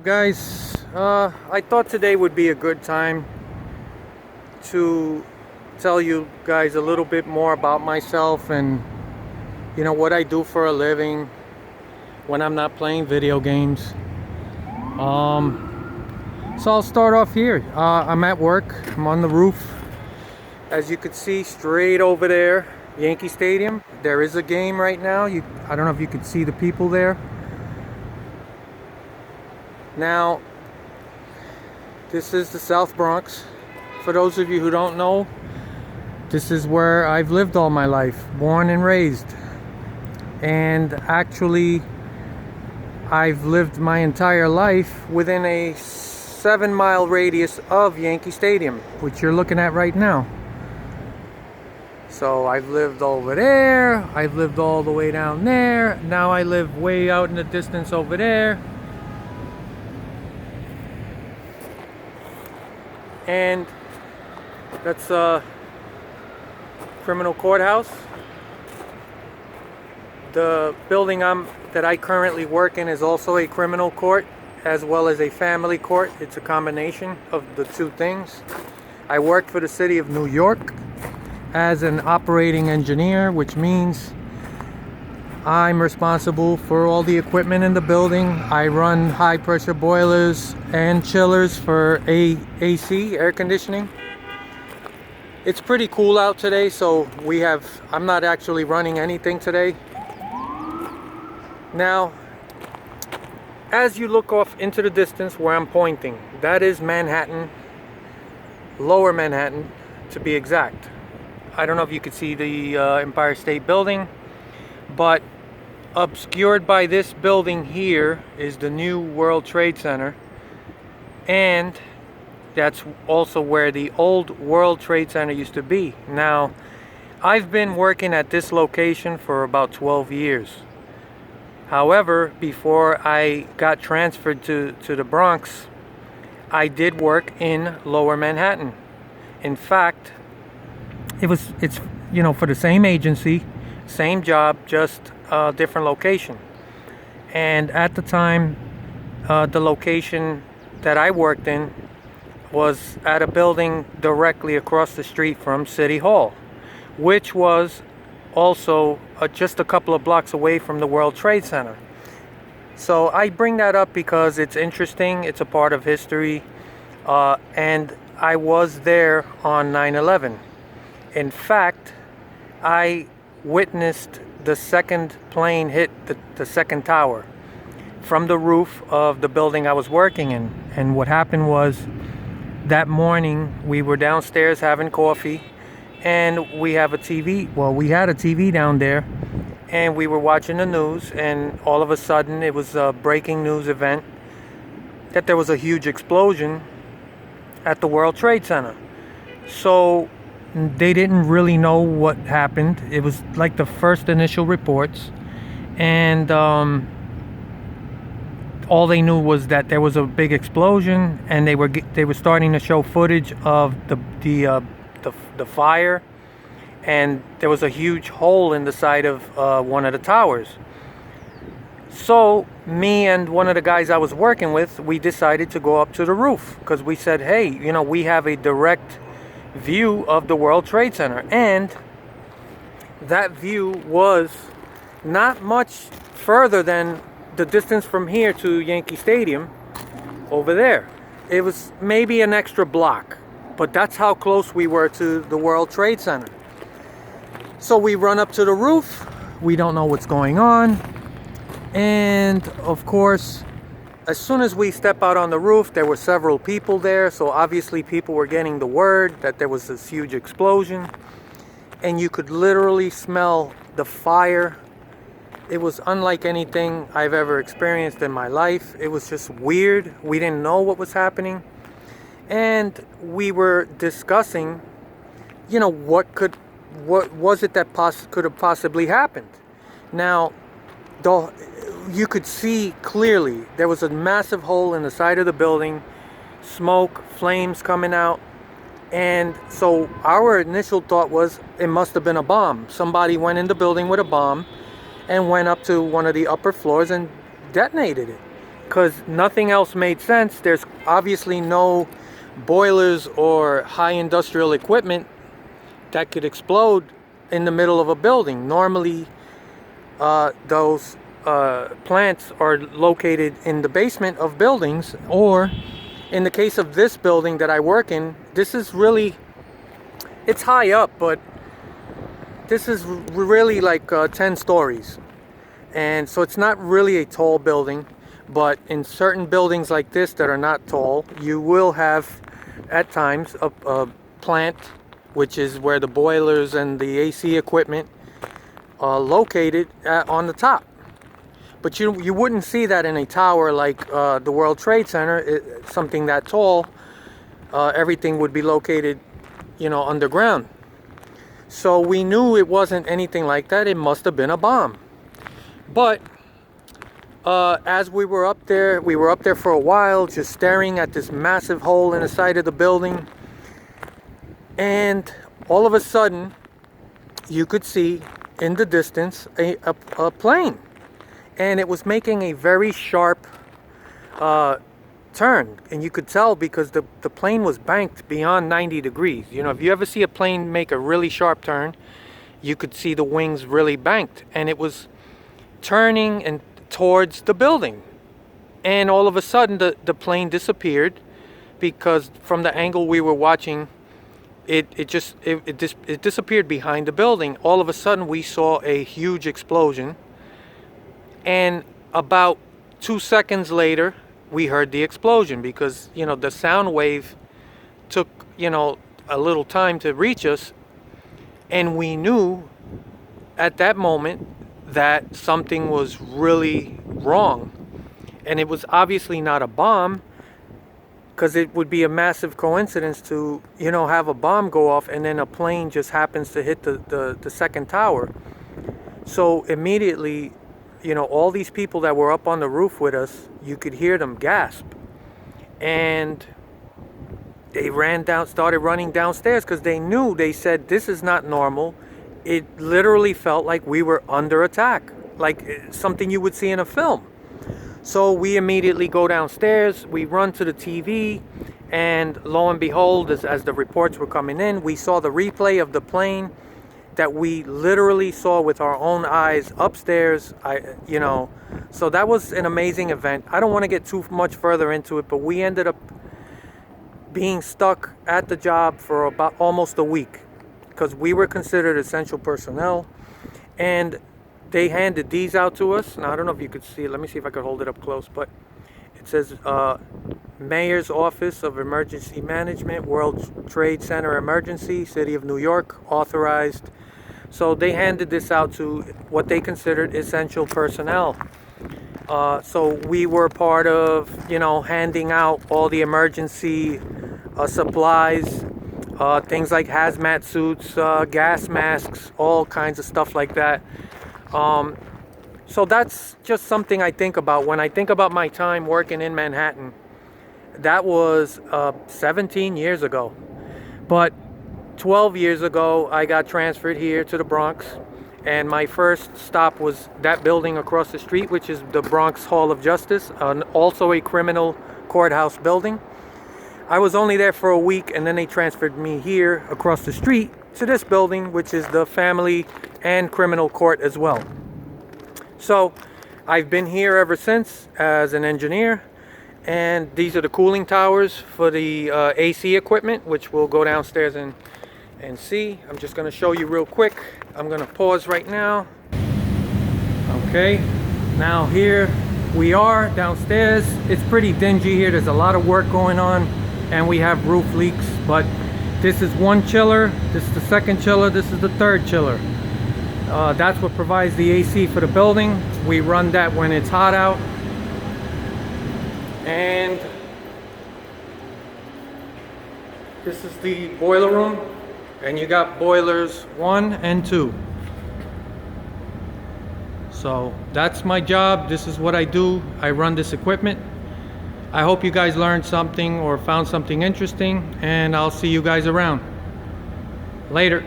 Guys, I thought today would be a good time to tell you guys a little bit more about myself and what I do for a living when I'm not playing video games. So I'll start off here. I'm at work. I'm on the roof. As you can see, straight over there, Yankee Stadium. There is a game right now. I don't know if you can see the people there. Now, this is the South Bronx. For those of you who don't know, this is where I've lived all my life, born and raised. And actually, I've lived my entire life within a 7-mile radius of Yankee Stadium, which you're looking at right now. So I've lived over there, I've lived all the way down there, now I live way out in the distance over there. And that's a criminal courthouse. The building that I currently work in is also a criminal court as well as a family court. It's a combination of the two things. I work for the city of New York as an operating engineer, which means I'm responsible for all the equipment in the building. I run high pressure boilers and chillers for AC, air conditioning. It's pretty cool out today, so I'm not actually running anything today. Now, as you look off into the distance where I'm pointing, that is Manhattan, Lower Manhattan to be exact. I don't know if you can see the Empire State Building, but obscured by this building here is the new World Trade Center, and that's also where the old World Trade Center used to be. Now, I've been working at this location for about 12 years. However, before I got transferred to the Bronx, I did work in Lower Manhattan. In fact, it's for the same agency, same job, just a different location. And at the time, the location that I worked in was at a building directly across the street from City Hall, which was also just a couple of blocks away from the World Trade Center. So I bring that up because it's interesting, it's a part of history, and I was there on 9/11. In fact, I witnessed the second plane hit the second tower from the roof of the building I was working in. And what happened was, that morning we were downstairs having coffee, and we had a TV down there, and we were watching the news, and all of a sudden it was a breaking news event that there was a huge explosion at the World Trade Center. So they didn't really know what happened. It was like the first initial reports, and all they knew was that there was a big explosion, and they were starting to show footage of the fire, and there was a huge hole in the side of one of the towers. So me and one of the guys I was working with, we decided to go up to the roof because we said, hey, we have a direct view of the World Trade Center, and that view was not much further than the distance from here to Yankee Stadium over there. It was maybe an extra block, but that's how close we were to the World Trade Center. So we run up to the roof, we don't know what's going on, and of course, as soon as we step out on the roof, there were several people there, so obviously people were getting the word that there was this huge explosion, and you could literally smell the fire. It was unlike anything I've ever experienced in my life. It was just weird. We didn't know what was happening, and we were discussing, what was it that could have possibly happened. Now, you could see clearly there was a massive hole in the side of the building, smoke, flames coming out, and so our initial thought was it must have been a bomb. Somebody went in the building with a bomb and went up to one of the upper floors and detonated it. because nothing else made sense. There's obviously no boilers or high industrial equipment that could explode in the middle of a building. Normally, those plants are located in the basement of buildings, or in the case of this building that I work in, this is really, it's high up, but this is really like 10 stories. And so it's not really a tall building, but in certain buildings like this that are not tall, you will have at times a plant, which is where the boilers and the AC equipment are located on the top. But you wouldn't see that in a tower like the World Trade Center, something that tall. Everything would be located, underground. So we knew it wasn't anything like that. It must have been a bomb. But as we were up there for a while, just staring at this massive hole in the side of the building. And all of a sudden, you could see in the distance a plane. And it was making a very sharp turn. And you could tell because the plane was banked beyond 90 degrees. If you ever see a plane make a really sharp turn, you could see the wings really banked. And it was turning and towards the building. And all of a sudden, the plane disappeared because from the angle we were watching, it disappeared behind the building. All of a sudden, we saw a huge explosion. And about 2 seconds later, we heard the explosion because, the sound wave took, a little time to reach us. And we knew at that moment that something was really wrong. And it was obviously not a bomb, because it would be a massive coincidence to, have a bomb go off and then a plane just happens to hit the second tower. So immediately, all these people that were up on the roof with us, you could hear them gasp. And they started running downstairs because they said, this is not normal. It literally felt like we were under attack, like something you would see in a film. So we immediately go downstairs, we run to the TV, and lo and behold, as the reports were coming in, we saw the replay of the plane that we literally saw with our own eyes upstairs. So that was an amazing event. I don't want to get too much further into it, but we ended up being stuck at the job for about almost a week because we were considered essential personnel, and they handed these out to us. Now, I don't know if you could see it. Let me see if I could hold it up close, but it says Mayor's Office of Emergency Management, World Trade Center Emergency, City of New York, authorized. So they handed this out to what they considered essential personnel. So we were part of, handing out all the emergency supplies, things like hazmat suits, gas masks, all kinds of stuff like that. So that's just something I think about when I think about my time working in Manhattan. That was 17 years ago. But 12 years ago, I got transferred here to the Bronx. And my first stop was that building across the street, which is the Bronx Hall of Justice, also a criminal courthouse building. I was only there for a week, and then they transferred me here across the street to this building, which is the family and criminal court as well. So I've been here ever since as an engineer, and these are the cooling towers for the AC equipment, which we'll go downstairs and see. I'm just going to show you real quick. I'm going to pause right now. Okay, now here we are downstairs. It's pretty dingy here. There's a lot of work going on, and we have roof leaks, but this is one chiller, this is the second chiller, this is the third chiller. That's what provides the AC for the building. We run that when it's hot out. And this is the boiler room, and you got boilers 1 and 2. So that's my job. This is what I do. I run this equipment. I hope you guys learned something or found something interesting, and I'll see you guys around. Later.